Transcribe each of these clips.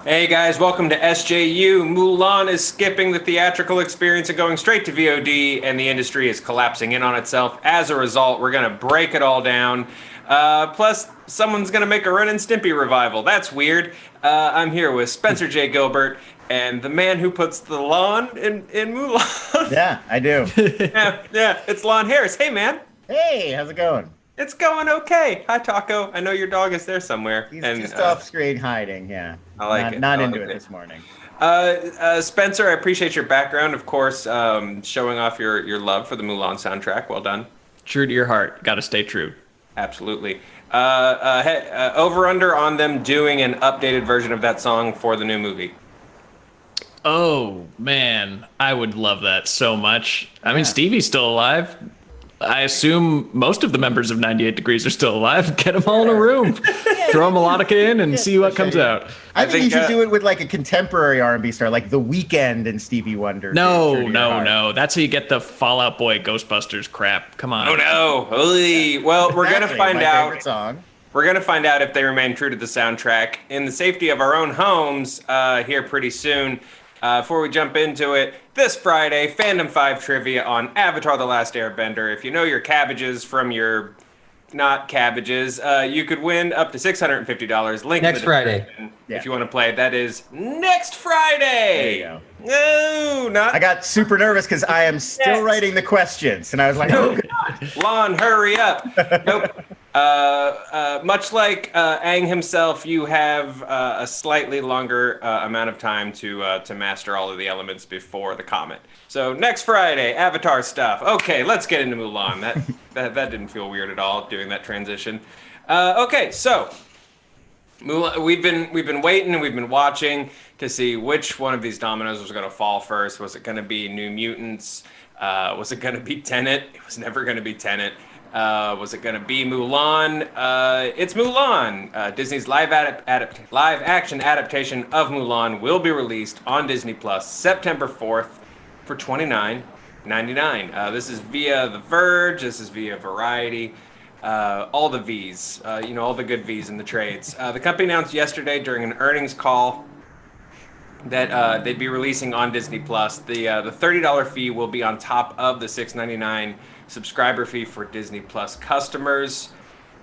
Hey guys, welcome to SJU. Mulan is skipping the theatrical experience and going straight to VOD, and the industry is collapsing in on itself. As a result, we're going to break it all down. Plus, someone's going to make a Ren and Stimpy revival. That's weird. I'm here with Spencer J. Gilbert and the man who puts the lawn in Mulan. Yeah, I do. yeah, it's Lon Harris. Hey, man. Hey, how's it going? It's going okay. Hi, Taco. I know your dog is there somewhere. He's just off screen hiding, yeah. I like it. Not into it this morning. Spencer, I appreciate your background, of course, showing off your love for the Mulan soundtrack. Well done. True to your heart. Got to stay true. Absolutely. Over-under on them doing an updated version of that song for the new movie. Oh, man. I would love that so much. I mean, Stevie's still alive. I assume most of the members of 98 Degrees are still alive. Get them all in a room. Throw a melodica in and see what comes out. I think you should do it with like a contemporary R&B star, like The Weeknd and Stevie Wonder. No. That's how you get the Fall Out Boy Ghostbusters crap. Come on. Oh, no. Well, we're going to find out. Favorite song. We're going to find out if they remain true to the soundtrack in the safety of our own homes here pretty soon. Before we jump into it, this Friday, Fandom 5 trivia on Avatar: The Last Airbender. If you know your cabbages from your not cabbages, you could win up to $650. Link next in the Friday. If you want to play. That is next Friday. There you go. No, not. I got super nervous because I am still writing the questions, and I was like, oh, God. Lon, hurry up. Nope. Much like Aang himself, you have a slightly longer amount of time to master all of the elements before the comet. So next Friday, Avatar stuff. Okay, let's get into Mulan. That didn't feel weird at all doing that transition. Okay, so Mulan, we've been waiting and we've been watching to see which one of these dominoes was going to fall first. Was it going to be New Mutants? Was it going to be Tenet? It was never going to be Tenet. Was it going to be Mulan? It's Mulan. Disney's live action adaptation of Mulan will be released on Disney Plus September 4th for $29.99. This is via The Verge. This is via Variety. All the V's, all the good V's in the trades. The company announced yesterday during an earnings call that they'd be releasing on Disney Plus. The $30 fee will be on top of the $6.99 subscriber fee for Disney Plus customers.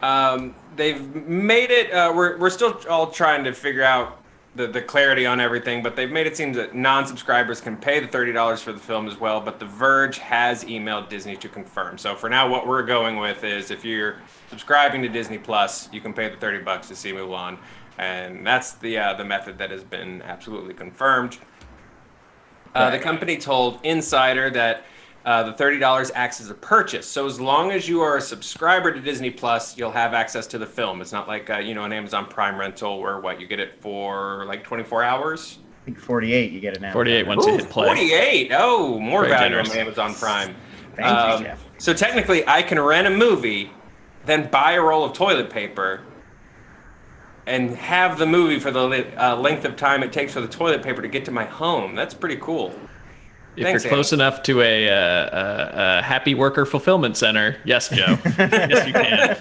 They've made it. We're still all trying to figure out the clarity on everything, but they've made it seem that non-subscribers can pay the $30 for the film as well. But The Verge has emailed Disney to confirm. So for now, what we're going with is if you're subscribing to Disney Plus, you can pay the $30 to see Mulan. And that's the method that has been absolutely confirmed. The company told Insider that the $30 acts as a purchase. So as long as you are a subscriber to Disney Plus, you'll have access to the film. It's not like an Amazon Prime rental where you get it for like 24 hours. I think 48 you get it now. 48 once you hit play. 48. Oh, more Very value generous. on Amazon Prime. Thank you, Jeff. So technically, I can rent a movie, then buy a roll of toilet paper, and have the movie for the length of time it takes for the toilet paper to get to my home. That's pretty cool. If Thanks, you're close enough to a happy worker fulfillment center, yes, Joe. Yes, you can.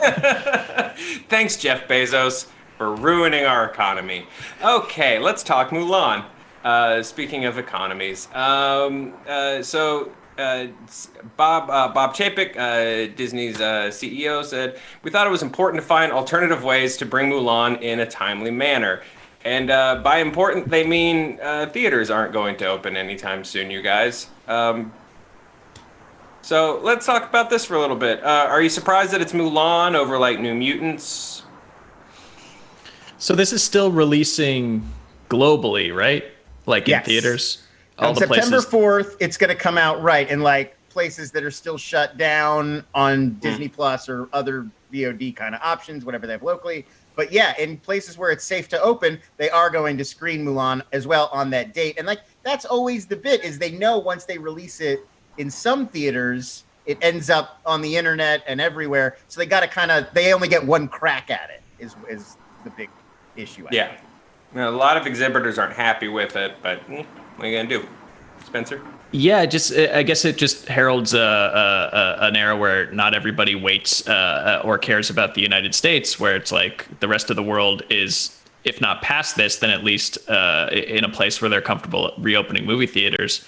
Thanks, Jeff Bezos, for ruining our economy. Okay, let's talk Mulan. Speaking of economies, Bob Chapek, Disney's CEO, said, "We thought it was important to find alternative ways to bring Mulan in a timely manner." And by important, they mean theaters aren't going to open anytime soon, you guys. So let's talk about this for a little bit. Are you surprised that it's Mulan over like New Mutants? So this is still releasing globally, right? Like in theaters? On September 4th, it's going to come out in like places that are still shut down on Disney Plus or other VOD kind of options, whatever they have locally. But yeah, in places where it's safe to open, they are going to screen Mulan as well on that date. And like that's always the bit is they know once they release it in some theaters, it ends up on the internet and everywhere. So they got to they only get one crack at it is the big issue. I think. Now, a lot of exhibitors aren't happy with it, but what are you going to do? Spencer? Yeah, I guess it just heralds an era where not everybody waits or cares about the United States, where it's like the rest of the world is if not past this, then at least in a place where they're comfortable reopening movie theaters.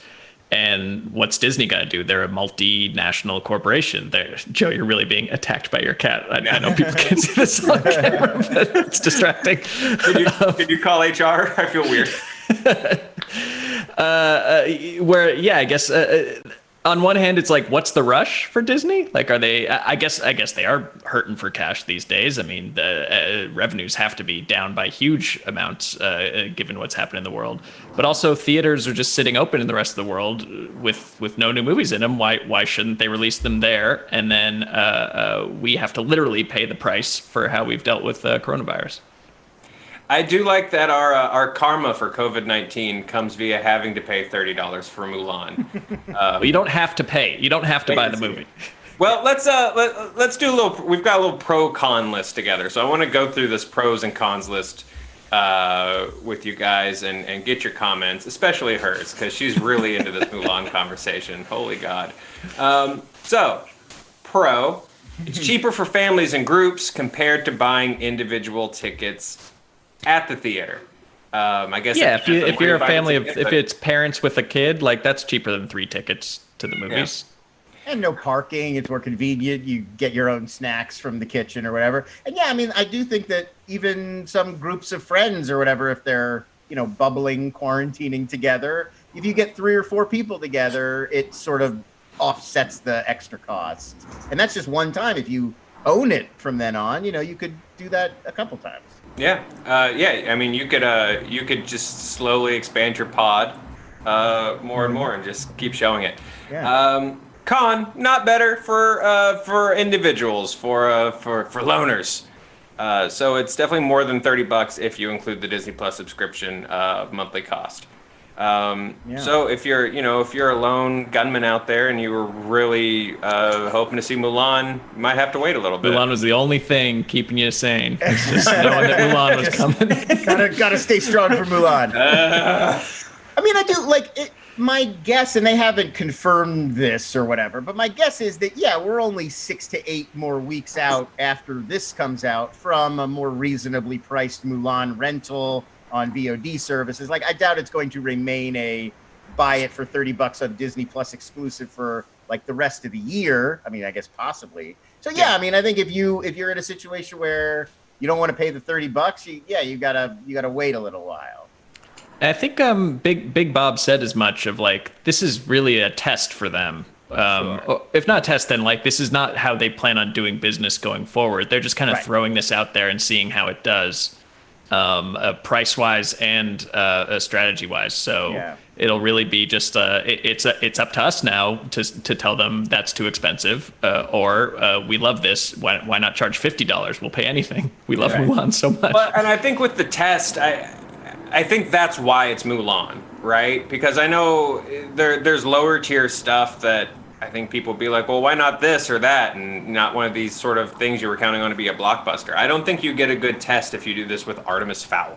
And what's Disney got to do? They're a multinational corporation. Joe, you're really being attacked by your cat. I know people can't see this on camera, but it's distracting. Can you call HR? I feel weird. I guess on one hand, it's like, what's the rush for Disney? Like, are they? I guess they are hurting for cash these days. I mean, the revenues have to be down by huge amounts given what's happened in the world. But also, theaters are just sitting open in the rest of the world with no new movies in them. Why shouldn't they release them there? And then we have to literally pay the price for how we've dealt with coronavirus. I do like that our karma for COVID-19 comes via having to pay $30 for Mulan. Well, you don't have to pay. You don't have to buy the movie. Well, let's do a little. We've got a little pro-con list together, so I want to go through this pros and cons list with you guys and get your comments, especially hers, because she's really into this Mulan conversation. Holy God! So, pro, it's cheaper for families and groups compared to buying individual tickets at the theater. I guess. Yeah, if you're a family if it's parents with a kid, like that's cheaper than 3 tickets to the movies. Yeah. And no parking. It's more convenient. You get your own snacks from the kitchen or whatever. And yeah, I mean, I do think that even some groups of friends or whatever, if they're, bubbling, quarantining together, if you get 3 or 4 people together, it sort of offsets the extra cost. And that's just one time. If you own it from then on, you could do that a couple times. Yeah, I mean, you could just slowly expand your pod more and more, and just keep showing it. Yeah. Con, not better for individuals, for loners. So it's definitely more than $30 if you include the Disney Plus subscription monthly cost. So if you're a lone gunman out there and you were really hoping to see Mulan, you might have to wait a little bit. Mulan was the only thing keeping you sane. It's just knowing that Mulan was coming. Gotta stay strong for Mulan. I mean, I do like it. My guess, and they haven't confirmed this or whatever, but my guess is that, we're only 6 to 8 more weeks out after this comes out from a more reasonably priced Mulan rental on VOD services. Like, I doubt it's going to remain a buy it for $30 on Disney Plus exclusive for like the rest of the year. I mean, I guess possibly. So I mean, I think if you're in a situation where you don't want to pay the $30, you gotta wait a little while. I think Big Bob said as much of like, this is really a test for them. Sure. If not test, then like this is not how they plan on doing business going forward. They're just kind of throwing this out there and seeing how it does. Price wise and strategy wise. So it'll really be just it's up to us now to tell them that's too expensive or we love this. Why not charge $50? We'll pay anything. We love Mulan so much. Well, and I think with the test, I think that's why it's Mulan, right? Because I know there's lower tier stuff that I think people be like, well, why not this or that, and not one of these sort of things you were counting on to be a blockbuster. I don't think you get a good test if you do this with Artemis Fowl.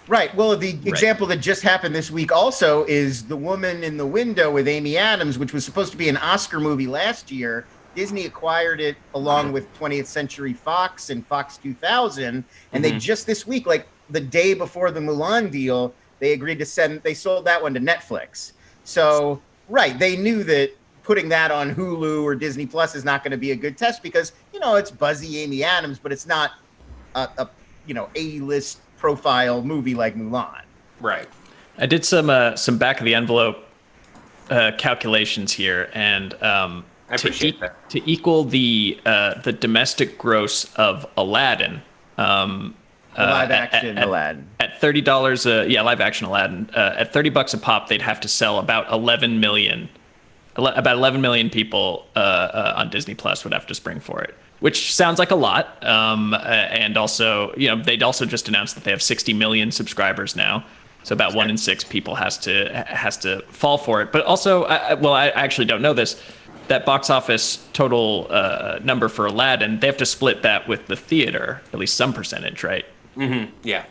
Right. Well, the example that just happened this week also is The Woman in the Window with Amy Adams, which was supposed to be an Oscar movie last year. Disney acquired it along with 20th Century Fox and Fox 2000, and they just this week, like the day before the Mulan deal, they agreed to they sold that one to Netflix. So, they knew that putting that on Hulu or Disney Plus is not going to be a good test because, it's buzzy Amy Adams, but it's not a A-list profile movie like Mulan. Right. I did some back of the envelope calculations here, and I appreciate that. To equal the domestic gross of Aladdin. Live action Aladdin. At $30, live action Aladdin. At $30 a pop, they'd have to sell about 11 million. About 11 million people on Disney Plus would have to spring for it, which sounds like a lot. And also, they'd also just announced that they have 60 million subscribers now. So about 1 in 6 people has to fall for it. But also, I actually don't know this. That box office total number for Aladdin, they have to split that with the theater, at least some percentage, right? Mm-hmm. Yeah.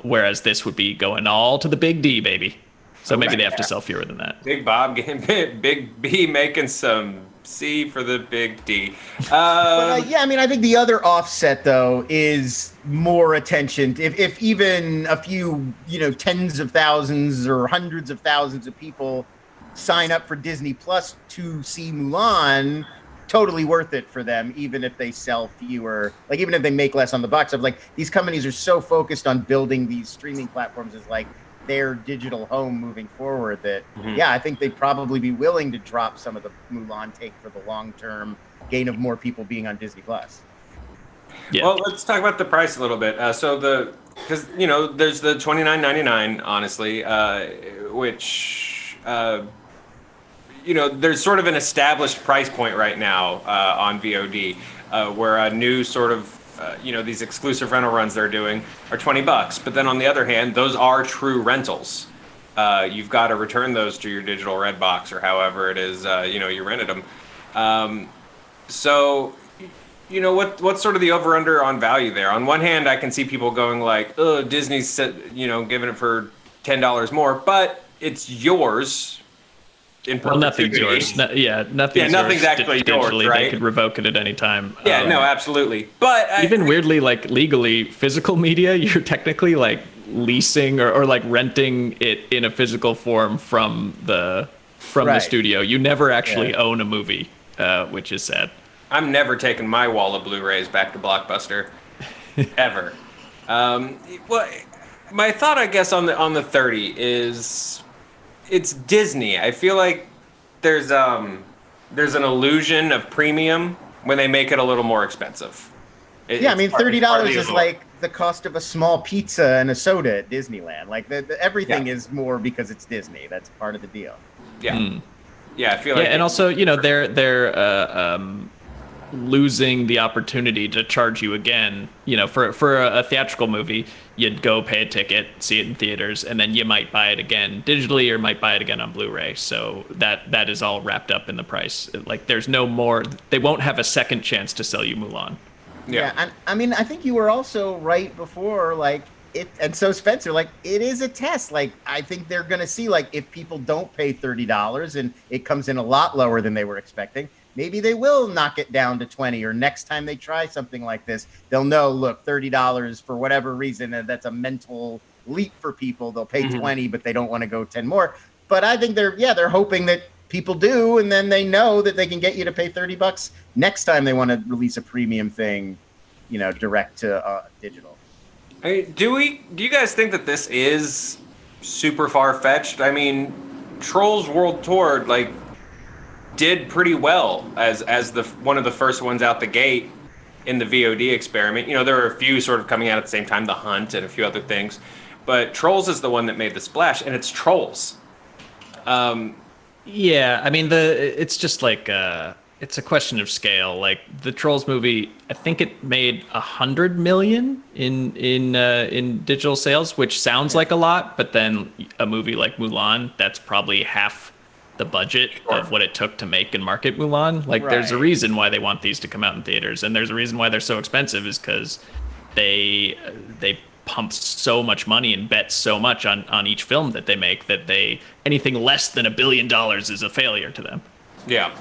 Whereas this would be going all to the big D, baby. So maybe they have to sell fewer than that. Big Bob getting Big B making some C for the big D. Yeah, I mean, I think the other offset though is more attention. If even a few, tens of thousands or hundreds of thousands of people sign up for Disney Plus to see Mulan, totally worth it for them, even if they sell fewer, like even if they make less on the box office. Like these companies are so focused on building these streaming platforms as like their digital home moving forward that I think they'd probably be willing to drop some of the Mulan take for the long-term gain of more people being on Disney Plus. Yeah. Well, let's talk about the price a little bit. Because there's the $29.99, honestly, which there's sort of an established price point right now on VOD, where a new sort of these exclusive rental runs they're doing are $20. But then on the other hand, those are true rentals. You've got to return those to your digital red box or however it is, you rented them. So, what's sort of the over under on value there? On one hand, I can see people going like, oh, Disney's, giving it for $10 more, but it's yours. Well, nothing's yours. Nothing's yours actually yours, right? They could revoke it at any time. Yeah, no, absolutely. But even weirdly, like legally, physical media, you're technically like leasing or like renting it in a physical form from the studio. You never actually own a movie, which is sad. I'm never taking my wall of Blu-rays back to Blockbuster, ever. Well, my thought, I guess, on the 30 is. It's Disney. I feel like there's an illusion of premium when they make it a little more expensive. $30 is like the cost of a small pizza and a soda at Disneyland. Like everything is more because it's Disney. That's part of the deal. Yeah. Yeah, I feel like. Yeah, and also, they're losing the opportunity to charge you again. For a theatrical movie, you'd go pay a ticket, see it in theaters, and then you might buy it again digitally or might buy it again on Blu-ray. So that is all wrapped up in the price. Like there's no more. They won't have a second chance to sell you Mulan. Yeah, and I mean, I think you were also right before, like it, and so Spencer, like it is a test. Like I think they're gonna see, like if people don't pay $30 and it comes in a lot lower than they were expecting. Maybe they will knock it down to 20, or next time they try something like this, they'll know, look, $30 for whatever reason, and that's a mental leap for people. They'll pay 20, but they don't want to go 10 more. But I think they're hoping that people do, and then they know that they can get you to pay $30 next time they want to release a premium thing, direct to digital. I mean, do you guys think that this is super far-fetched? I mean, Trolls World Tour, like, did pretty well as the one of the first ones out the gate in the VOD experiment. There were a few sort of coming out at the same time, The Hunt and a few other things, but Trolls is the one that made the splash, and it's Trolls. Yeah, I mean it's just like it's a question of scale. Like the Trolls movie, I think it made 100 million in digital sales, which sounds like a lot, but then a movie like Mulan, that's probably half the budget of what it took to make and market Mulan. Like there's a reason why they want these to come out in theaters, and there's a reason why they're so expensive is because they pump so much money and bet so much on each film that they make that anything less than $1 billion is a failure to them. Yeah.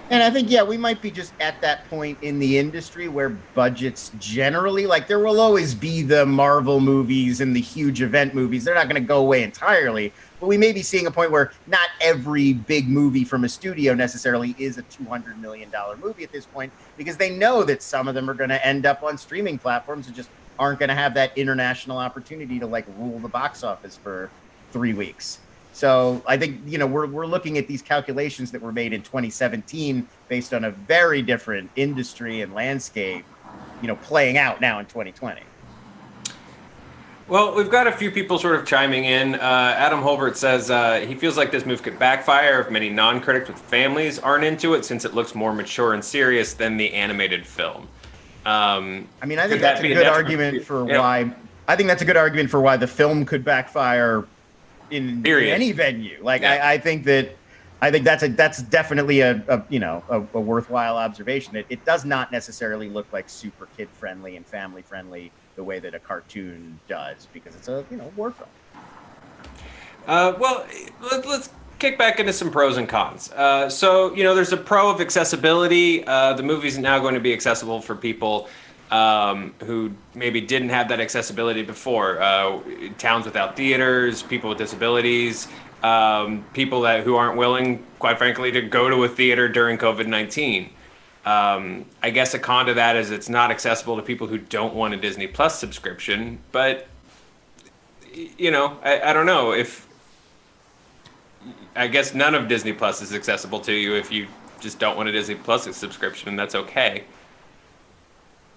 And I think, we might be just at that point in the industry where budgets generally, like there will always be the Marvel movies and the huge event movies. They're not going to go away entirely, but we may be seeing a point where not every big movie from a studio necessarily is a $200 million movie at this point, because they know that some of them are going to end up on streaming platforms and just aren't going to have that international opportunity to like rule the box office for 3 weeks. So I think, we're looking at these calculations that were made in 2017 based on a very different industry and landscape, playing out now in 2020. Well, we've got a few people sort of chiming in. Adam Holbert says he feels like this move could backfire if many non-critics with families aren't into it, since it looks more mature and serious than the animated film. I mean, I think that's a good argument for why. I think that's a good argument for why the film could backfire in any venue. Like, I think that's definitely a worthwhile observation. It does not necessarily look like super kid friendly and family friendly the way that a cartoon does, because it's a war film. Well, let's kick back into some pros and cons. So, there's a pro of accessibility. The movie's now going to be accessible for people who maybe didn't have that accessibility before. Towns without theaters, people with disabilities, people who aren't willing, quite frankly, to go to a theater during COVID-19. I guess a con to that is it's not accessible to people who don't want a Disney Plus subscription. But, I don't know if... I guess none of Disney Plus is accessible to you if you just don't want a Disney Plus subscription, and that's okay.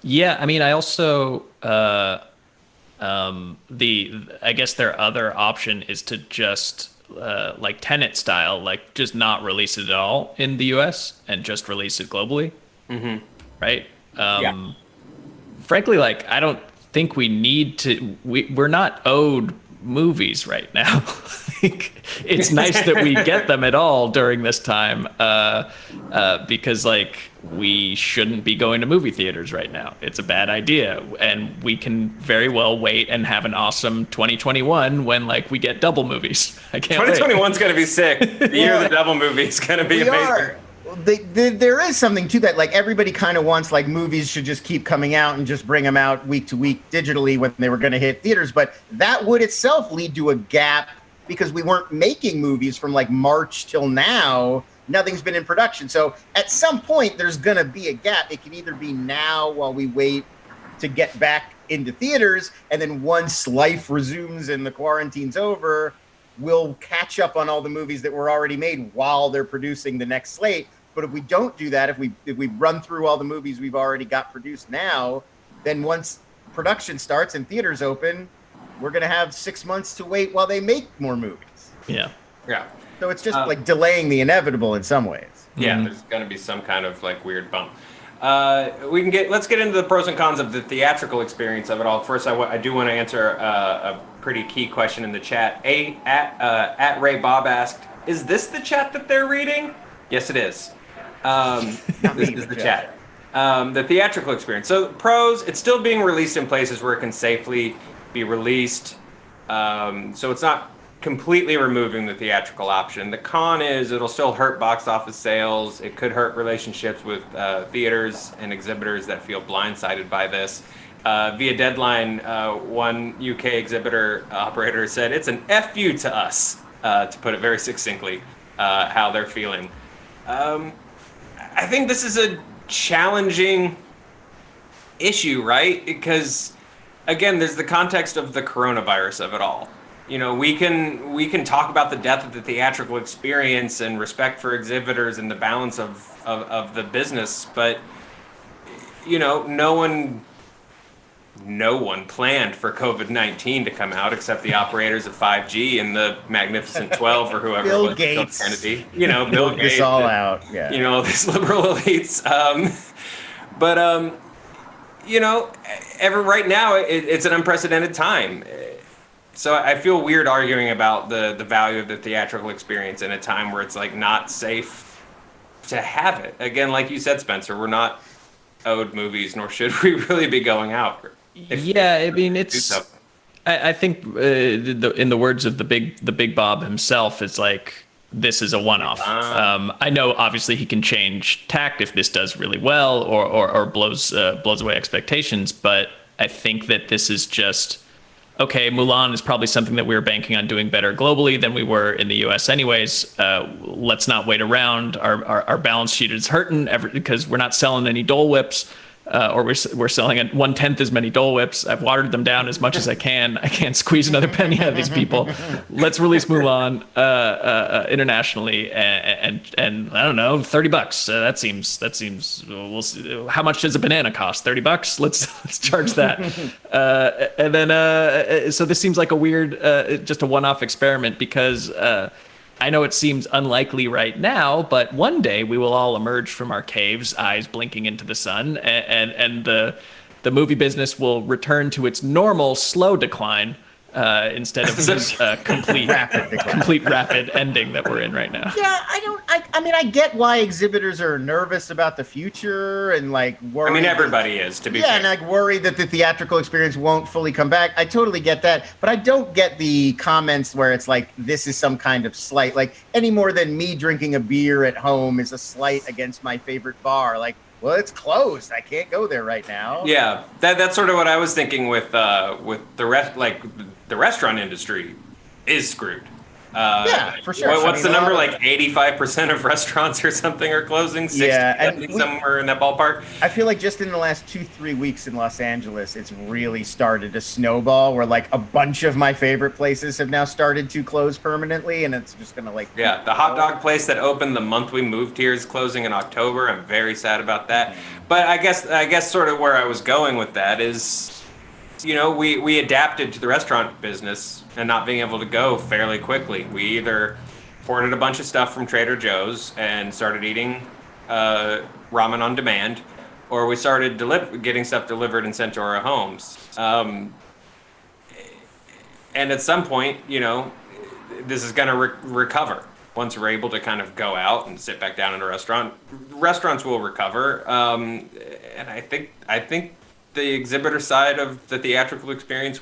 Yeah, I mean, I also I guess their other option is to just like Tenet style, like just not release it at all in the US and just release it globally. Mm-hmm. Right? Yeah. Frankly, like I don't think we need to. We're not owed movies right now. It's nice that we get them at all during this time, because like we shouldn't be going to movie theaters right now. It's a bad idea, and we can very well wait and have an awesome 2021 when like we get double movies. I can't 2021's gonna be sick. The year of the double movie is gonna be amazing. There is something to that. Like everybody kind of wants like movies should just keep coming out and just bring them out week to week digitally when they were going to hit theaters. But that would itself lead to a gap because we weren't making movies from like March till now. Nothing's been in production. So at some point there's going to be a gap. It can either be now while we wait to get back into theaters, and then once life resumes and the quarantine's over, we'll catch up on all the movies that were already made while they're producing the next slate. But if we don't do that, if we run through all the movies we've already got produced now, then once production starts and theaters open, we're going to have 6 months to wait while they make more movies. Yeah. Yeah. So it's just like delaying the inevitable in some ways. Yeah, there's going to be some kind of like weird bump. Let's get into the pros and cons of the theatrical experience of it all. First, I do want to answer a pretty key question in the chat. At Ray Bob asked, "Is this the chat that they're reading?" Yes, it is. This is the chat. The theatrical experience. So pros, it's still being released in places where it can safely be released. So it's not completely removing the theatrical option. The con is it'll still hurt box office sales. It could hurt relationships with theaters and exhibitors that feel blindsided by this. Via Deadline, one UK exhibitor operator said, "It's an FU to us," to put it very succinctly, how they're feeling. I think this is a challenging issue, right? Because, again, there's the context of the coronavirus of it all. We can talk about the death of the theatrical experience and respect for exhibitors and the balance of the business, but no one planned for COVID-19 to come out except the operators of 5G and the Magnificent 12 or whoever Bill it was Gates. Kennedy. Bill Gates. This all out. Yeah. These liberal elites. Right now it's an unprecedented time. So I feel weird arguing about the value of the theatrical experience in a time where it's like not safe to have it. Again, like you said, Spencer, we're not owed movies, nor should we really be going out. I mean, it's. I think in the words of the big Bob himself, it's like this is a one-off. I know obviously he can change tact if this does really well or blows away expectations, but I think that this is just. Okay, Mulan is probably something that we were banking on doing better globally than we were in the U.S. anyways. Let's not wait around. Our balance sheet is hurting because we're not selling any Dole Whips, or we're selling 1/10 as many Dole Whips. I've watered them down as much as I can. I can't squeeze another penny out of these people. Let's release Mulan internationally, and I don't know, $30. That seems. We'll see. How much does a banana cost? $30. Let's charge that. And then so this seems like a weird, just a one-off experiment because. I know it seems unlikely right now, but one day we will all emerge from our caves, eyes blinking into the sun, and the movie business will return to its normal slow decline instead of this complete rapid ending that we're in right now. Yeah, I I mean, I get why exhibitors are nervous about the future and like worried. I mean, everybody is, to be fair. And like worried that the theatrical experience won't fully come back. I totally get that, but I don't get the comments where it's like this is some kind of slight, like any more than me drinking a beer at home is a slight against my favorite bar. Like, well, it's closed. I can't go there right now. Yeah, that's sort of what I was thinking with the restaurant industry is screwed. Yeah, for sure. What's the number? Like 85% of restaurants or something are closing. 60, yeah, and 70, somewhere in that ballpark. I feel like just in the last 2-3 weeks in Los Angeles, it's really started to snowball. Where like a bunch of my favorite places have now started to close permanently, and it's just gonna like. Yeah, the hot dog place that opened the month we moved here is closing in October. I'm very sad about that. But I guess sort of where I was going with that is, you know, we adapted to the restaurant business and not being able to go fairly quickly. We either ordered a bunch of stuff from Trader Joe's and started eating ramen on demand, or we started getting stuff delivered and sent to our homes. And at some point, you know, this is going to recover. Once we're able to kind of go out and sit back down in a restaurant, restaurants will recover. And I think the exhibitor side of the theatrical experience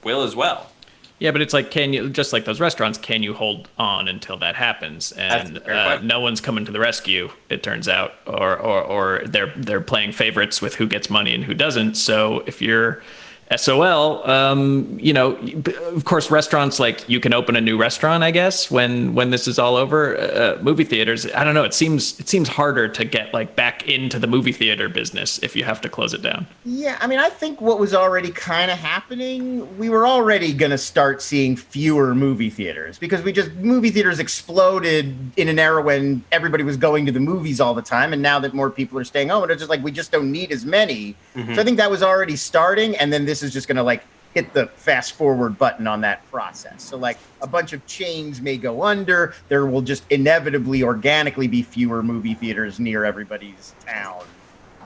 will as well. Yeah, but it's like, can you, just like those restaurants, can you hold on until that happens? And no one's coming to the rescue, it turns out, or they're playing favorites with who gets money and who doesn't. So if you're SOL, you know, of course, restaurants, like, you can open a new restaurant, I guess, when this is all over. Movie theaters, I don't know. It seems harder to get like back into the movie theater business if you have to close it down. Yeah, I mean, I think what was already kind of happening, we were already going to start seeing fewer movie theaters because movie theaters exploded in an era when everybody was going to the movies all the time. And now that more people are staying home, it's just like, we just don't need as many. Mm-hmm. So I think that was already starting. And then this is just going to like hit the fast forward button on that process. So like a bunch of chains may go under. There will just inevitably organically be fewer movie theaters near everybody's town.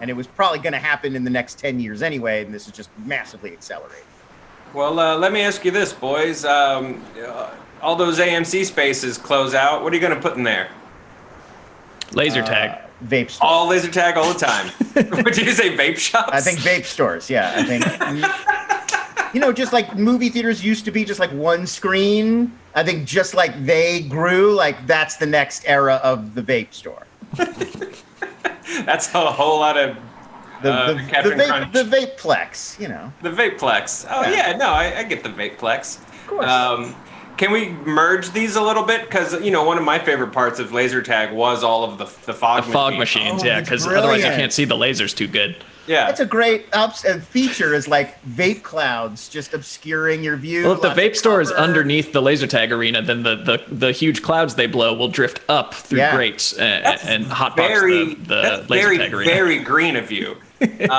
And it was probably going to happen in the next 10 years anyway. And this is just massively accelerating. Well, let me ask you this, boys. All those AMC spaces close out. What are you going to put in there? Laser tag. Vape stores. All laser tag all the time. Would you say vape shops? I think vape stores, yeah. I think, you know, just like movie theaters used to be just like one screen. I think just like they grew, like that's the next era of the vape store. That's a whole lot of the vapeplex, you know. The vapeplex. Oh, yeah, no, I get the vapeplex. Of course. Can we merge these a little bit? Because, you know, one of my favorite parts of laser tag was all of the fog machines. Yeah, because otherwise you can't see the lasers too good. Yeah, that's a great feature, is like vape clouds just obscuring your view. Well, if the vape store is underneath the laser tag arena, then the huge clouds they blow will drift up through grates and hotbox the laser tag arena. Very green of you. It's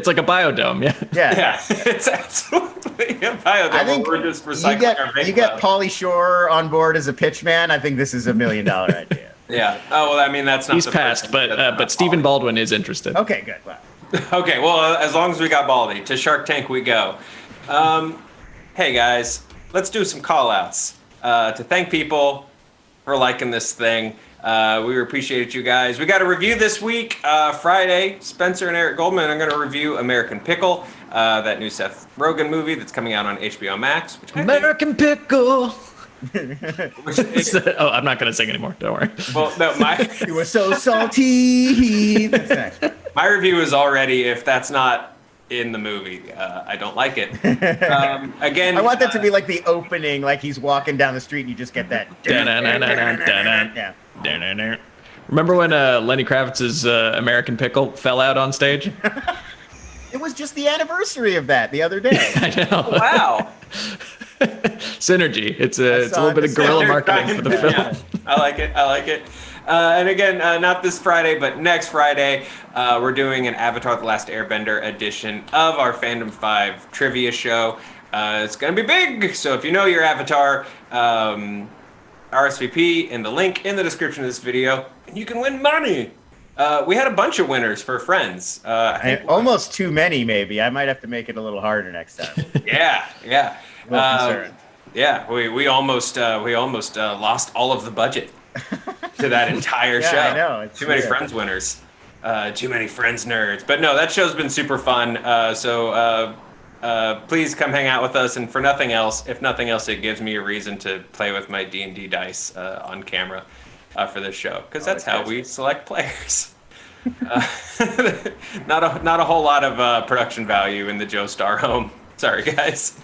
like a biodome. Yeah. It's absolutely a biodome. I think we're just recycling our vape. You get Pauly Shore on board as a pitch man. I think this is $1 million idea. Yeah. Oh, well, I mean, that's not. He's passed, but Stephen Baldwin is interested. Okay, good. Wow. Okay, well, as long as we got Baldy, to Shark Tank we go. Hey guys, let's do some call-outs to thank people for liking this thing. We appreciate you guys. We got a review this week, Friday. Spencer and Eric Goldman are going to review American Pickle, that new Seth Rogen movie that's coming out on HBO Max. American Pickle. I'm not going to sing anymore. Don't worry. Well, no, you were so salty. My review is already, if that's not in the movie, I don't like it. Again, I want that to be like the opening, like he's walking down the street and you just get that. Yeah. Remember when Lenny Kravitz's American Pickle fell out on stage? It was just the anniversary of that the other day. I know. Wow. Synergy. It's a little bit of guerrilla marketing for the film. Yeah, I like it. And again, not this Friday, but next Friday, we're doing an Avatar: The Last Airbender edition of our Fandom 5 trivia show. It's going to be big, so if you know your Avatar, RSVP in the link in the description of this video, and you can win money. We had a bunch of winners for friends. Almost too many, maybe. I might have to make it a little harder next time. Yeah. A little concerned. Yeah, we almost lost all of the budget. to that entire show. I know. It's too many weird. Friends winners. Too many Friends nerds. But no, that show's been super fun. So please come hang out with us. And for nothing else, if nothing else, it gives me a reason to play with my D&D dice on camera for this show. Because that's how we select players. Not a whole lot of production value in the Joe Starr home. Sorry, guys.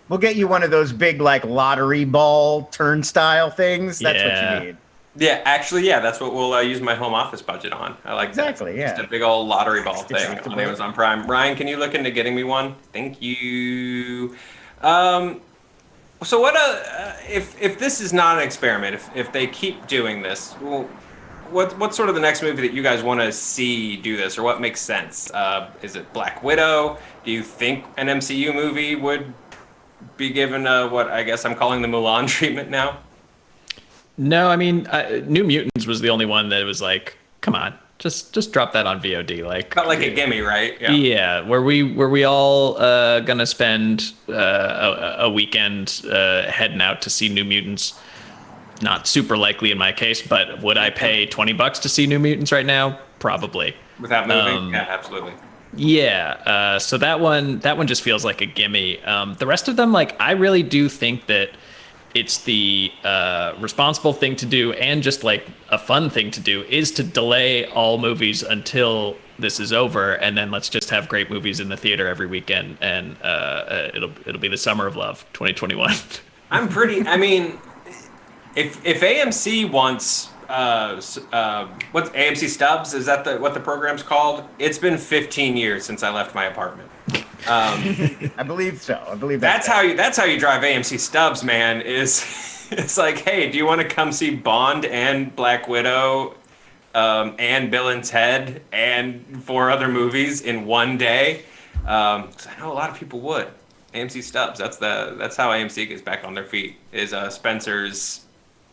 We'll get you one of those big like lottery ball turnstile things. That's what you need. Yeah, actually, that's what we'll use my home office budget on. I like that. Exactly, yeah. Just a big old lottery ball thing on Amazon Prime. Ryan, can you look into getting me one? Thank you. So what? If this is not an experiment, if they keep doing this, well, what's sort of the next movie that you guys want to see do this, or what makes sense? Is it Black Widow? Do you think an MCU movie would be given what I guess I'm calling the Mulan treatment now? No, I mean, New Mutants was the only one that was like, come on, just drop that on VOD. Like, felt like a gimme, right? Yeah. Were we all gonna spend a weekend heading out to see New Mutants? Not super likely in my case, but would I pay $20 to see New Mutants right now? Probably. Without moving? Yeah, absolutely. Yeah. So that one just feels like a gimme. The rest of them, like, I really do think that it's the responsible thing to do, and just like a fun thing to do, is to delay all movies until this is over, and then let's just have great movies in the theater every weekend, and it'll be the summer of love, 2021. I mean, if AMC wants what's AMC Stubs? Is that what the program's called? It's been 15 years since I left my apartment. I believe so. I believe that's how you drive AMC Stubs, man. It's like, hey, do you want to come see Bond and Black Widow, and Bill and Ted and 4 other movies in one day? 'Cause I know a lot of people would. AMC Stubs. That's how AMC gets back on their feet. Is Spencer's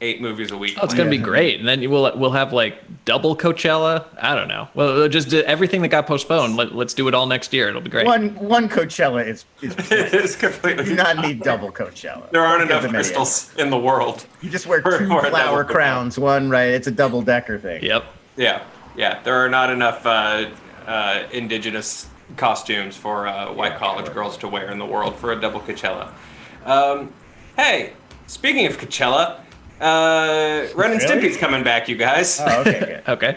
8 movies a week. Oh, it's gonna be great, and then we'll have like double Coachella. I don't know. Well, just everything that got postponed. Let's do it all next year. It'll be great. One Coachella is It is completely. you do not need double Coachella. There aren't enough crystals in the world. You just wear 2 flower crowns. One, right? It's a double decker thing. Yep. Yeah. There are not enough indigenous costumes for white college girls to wear in the world for a double Coachella. Hey, speaking of Coachella. Ren and Stimpy's coming back, you guys. Oh, okay, good. Okay.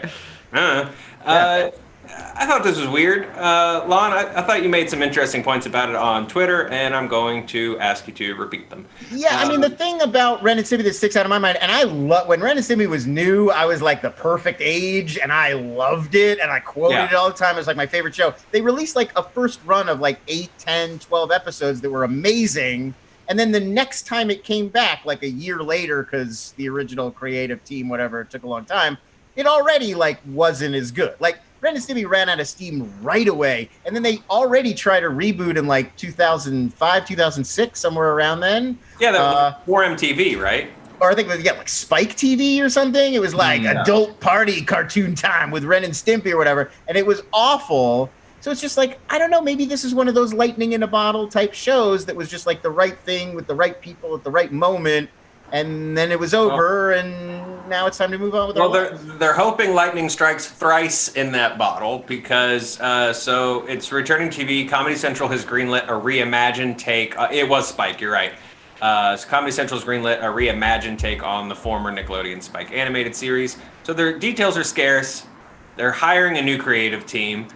I thought this was weird. Lon, I thought you made some interesting points about it on Twitter, and I'm going to ask you to repeat them. Yeah, I mean, the thing about Ren and Stimpy that sticks out of my mind, and I love when Ren and Stimpy was new, I was like the perfect age, and I loved it, and I quoted it all the time. It was like my favorite show. They released like a first run of like 8, 10, 12 episodes that were amazing. And then the next time it came back, like a year later, because the original creative team, whatever, it took a long time, it already like wasn't as good. Like Ren and Stimpy ran out of steam right away, and then they already tried a reboot in like 2005, 2006, somewhere around then. Yeah, that was for MTV, right? Or I think it was like Spike TV or something. It was like adult party cartoon time with Ren and Stimpy or whatever, and it was awful. So it's just like, I don't know, maybe this is one of those lightning in a bottle type shows that was just like the right thing with the right people at the right moment, and then it was over, and now it's time to move on with our lives. They're hoping lightning strikes thrice in that bottle, because so it's returning TV. Comedy Central has greenlit a reimagined take. It was Spike, you're right. So Comedy Central's greenlit a reimagined take on the former Nickelodeon Spike animated series. So their details are scarce. They're hiring a new creative team.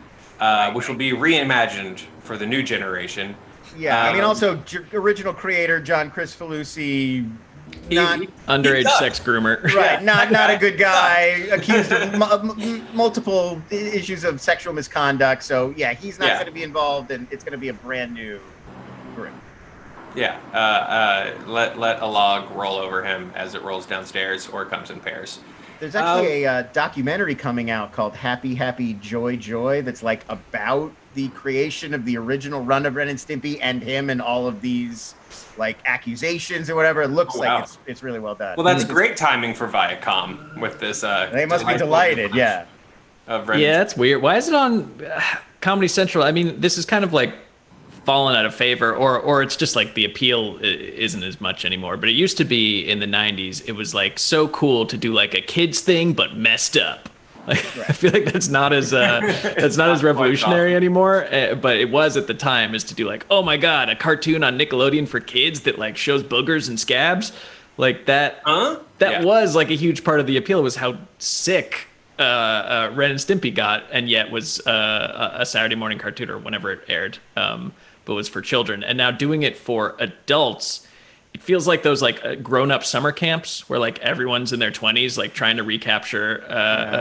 Which will be reimagined for the new generation. Yeah, I mean, also original creator John Cristofalusi, underage sex groomer, right? Not a good guy, accused of multiple issues of sexual misconduct. So yeah, he's not going to be involved, and it's going to be a brand new group. Yeah, let a log roll over him as it rolls downstairs, or comes in pairs. There's actually a documentary coming out called Happy Happy Joy Joy that's like about the creation of the original run of Ren and Stimpy and him and all of these like accusations or whatever. It looks like it's really well done. Well, that's great timing for Viacom with this. They must be delighted, yeah. Yeah, that's weird. Why is it on Comedy Central? I mean, this is kind of like fallen out of favor, or it's just like the appeal isn't as much anymore. But it used to be in the 90s, it was like so cool to do like a kids thing but messed up. Like, right. I feel like that's not as revolutionary anymore, but it was at the time, is to do like, oh my god, a cartoon on Nickelodeon for kids that like shows boogers and scabs, like that. That was like a huge part of the appeal, was how sick Ren and Stimpy got, and yet was a Saturday morning cartoon or whenever it aired, but was for children. And now doing it for adults, it feels like those like grown-up summer camps where like everyone's in their 20s, like trying to recapture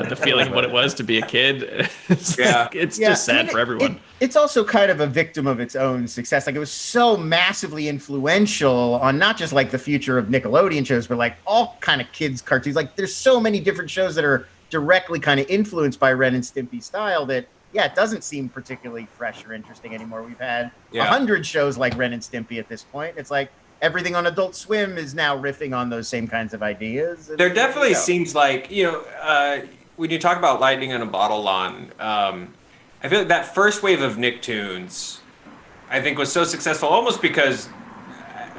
the feeling of what it was to be a kid. It's just sad for everyone. It's also kind of a victim of its own success. Like, it was so massively influential on not just like the future of Nickelodeon shows, but like all kind of kids cartoons. Like, there's so many different shows that are directly kind of influenced by Ren and Stimpy style that, it doesn't seem particularly fresh or interesting anymore. We've had 100 shows like Ren and Stimpy at this point. It's like everything on Adult Swim is now riffing on those same kinds of ideas. There definitely seems like, when you talk about lightning in a bottle I feel like that first wave of Nick Toons, I think, was so successful almost because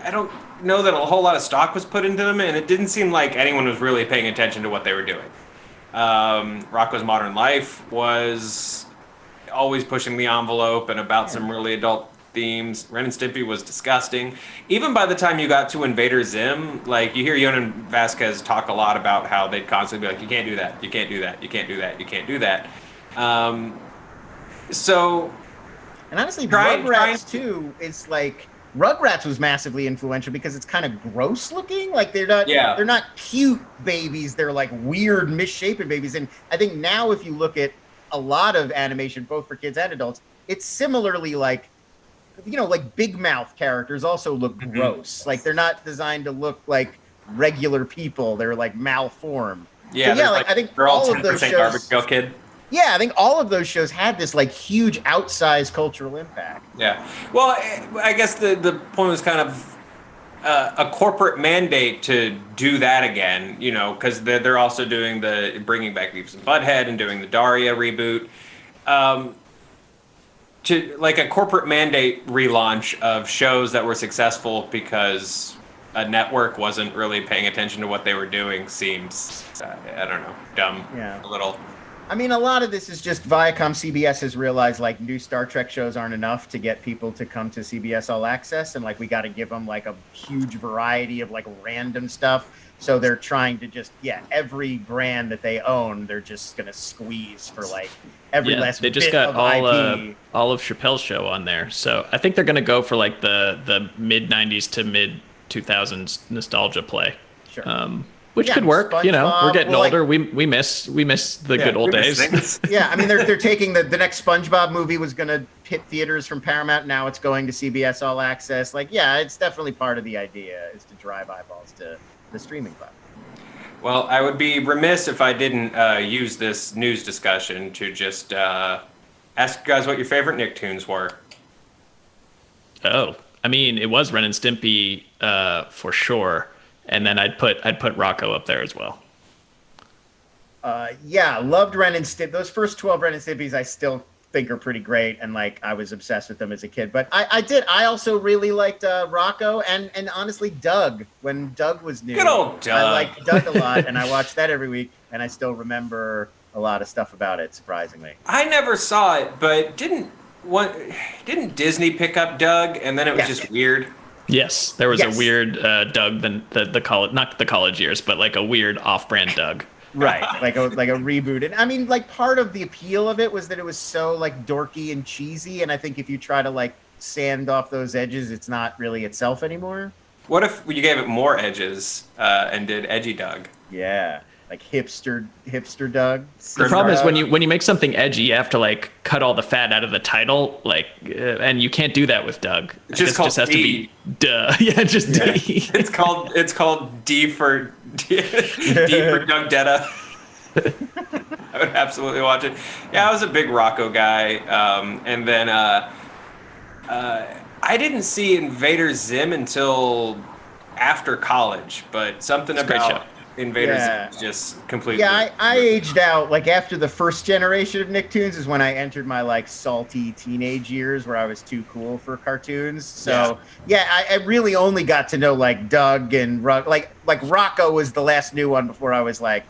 I don't know that a whole lot of stock was put into them, and it didn't seem like anyone was really paying attention to what they were doing. Rocko's Modern Life was always pushing the envelope and about some really adult themes. Ren and Stimpy was disgusting. Even by the time you got to Invader Zim, like, you hear Yonan Vasquez talk a lot about how they'd constantly be like, you can't do that, you can't do that, you can't do that, you can't do that. And honestly, Rugrats too, it's like, Rugrats was massively influential because it's kind of gross looking. Like, they're not cute babies. They're like weird, misshapen babies. And I think now if you look at a lot of animation, both for kids and adults, it's similarly like, like Big Mouth characters also look gross. Like, they're not designed to look like regular people. They're like malformed. Yeah, so, I think they're all 10% Garbage Pail Kid. Yeah, I think all of those shows had this like huge outsized cultural impact. Yeah. Well, I guess the point was kind of a corporate mandate to do that again, because they're also doing bringing back Beavis and Butthead and doing the Daria reboot. To like a corporate mandate relaunch of shows that were successful because a network wasn't really paying attention to what they were doing seems, I don't know, dumb. Yeah. A little. I mean, a lot of this is just Viacom CBS has realized like new Star Trek shows aren't enough to get people to come to CBS All Access, and like we got to give them like a huge variety of like random stuff. So they're trying to just every brand that they own, they're just gonna squeeze for like every last bit of IP. They just got all of Chappelle's Show on there, so I think they're gonna go for like the mid '90s to mid 2000s nostalgia play. Sure. Which could work, SpongeBob, we're getting older. We miss the good old days. Yeah, I mean, they're taking the next SpongeBob movie was going to hit theaters from Paramount. Now it's going to CBS All Access. Like, it's definitely part of the idea is to drive eyeballs to the streaming platform. Well, I would be remiss if I didn't use this news discussion to just ask you guys what your favorite Nick Toons were. Oh, I mean, it was Ren and Stimpy for sure. And then I'd put Rocko up there as well. Loved Ren and Stimpy. Those first 12 Ren and Stimpys I still think are pretty great, and like I was obsessed with them as a kid. But I also really liked Rocko and honestly Doug when Doug was new. Good old Doug. I liked Doug a lot, and I watched that every week, and I still remember a lot of stuff about it, surprisingly. I never saw it, but didn't Disney pick up Doug, and then it was just weird? Yes, there was a weird Doug, the college, not the college years, but like a weird off-brand Doug. Right, like a reboot. And I mean, like part of the appeal of it was that it was so like dorky and cheesy, and I think if you try to like sand off those edges, it's not really itself anymore. What if you gave it more edges and did Edgy Doug? Yeah. Like hipster Doug. The problem is when you make something edgy, you have to like cut all the fat out of the title, like, and you can't do that with Doug. It just has to be duh. Yeah, just D. It's called D for Doug Detta. I would absolutely watch it. Yeah, I was a big Rocko guy, and then I didn't see Invader Zim until after college, but something about Invaders Yeah. is just completely. Yeah, I aged out. Like after the first generation of Nicktoons is when I entered my like salty teenage years where I was too cool for cartoons. So yeah, I really only got to know like Doug and like Rocco was the last new one before I was like,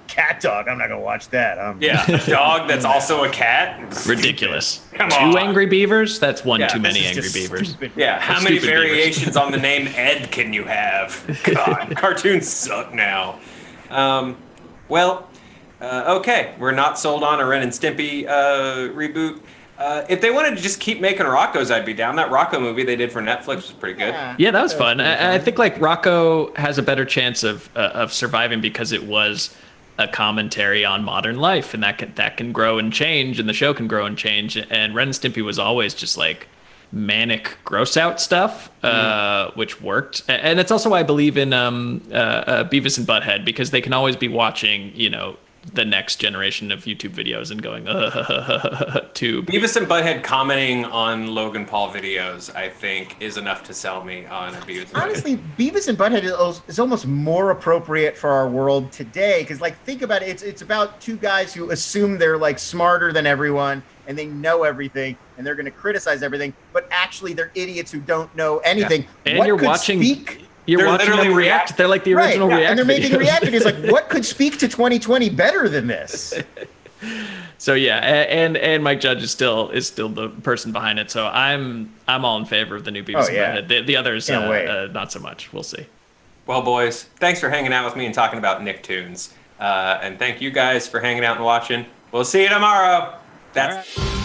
Cat Dog. I'm not gonna watch that. Yeah, a dog that's also a cat. Ridiculous. Come on. 2 Angry Beavers? That's one Yeah, too this many is Angry just Beavers. stupid. Yeah, how many Stupid beavers. variations on the name Ed can you have? God, cartoons suck now. Okay, we're not sold on a Ren and Stimpy reboot. If they wanted to just keep making Rocco's, I'd be down. That Rocco movie they did for Netflix was pretty good. Yeah, that was fun. pretty I think like Rocco has a better chance of surviving because it was a commentary on modern life, and that can grow and change, and the show can grow and change. And Ren and Stimpy was always just like manic, gross out stuff, which worked. And it's also why I believe in Beavis and Butthead, because they can always be watching, the next generation of YouTube videos and going tube. Beavis and Butthead commenting on Logan Paul videos, I think, is enough to sell me on Beavis and Butthead. Honestly, Beavis and Butthead is almost more appropriate for our world today because, like, think about it. It's about two guys who assume they're like smarter than everyone and they know everything and they're going to criticize everything, but actually they're idiots who don't know anything. And what you're could watching. speak? You're watching literally them react. They're like the original React and they're making videos. React videos. Like, what could speak to 2020 better than this? So yeah, and Mike Judge is still the person behind it. So I'm all in favor of the new Beavis and Butthead. The others not so much. We'll see. Well, boys, thanks for hanging out with me and talking about Nick Toons. And thank you guys for hanging out and watching. We'll see you tomorrow. That's.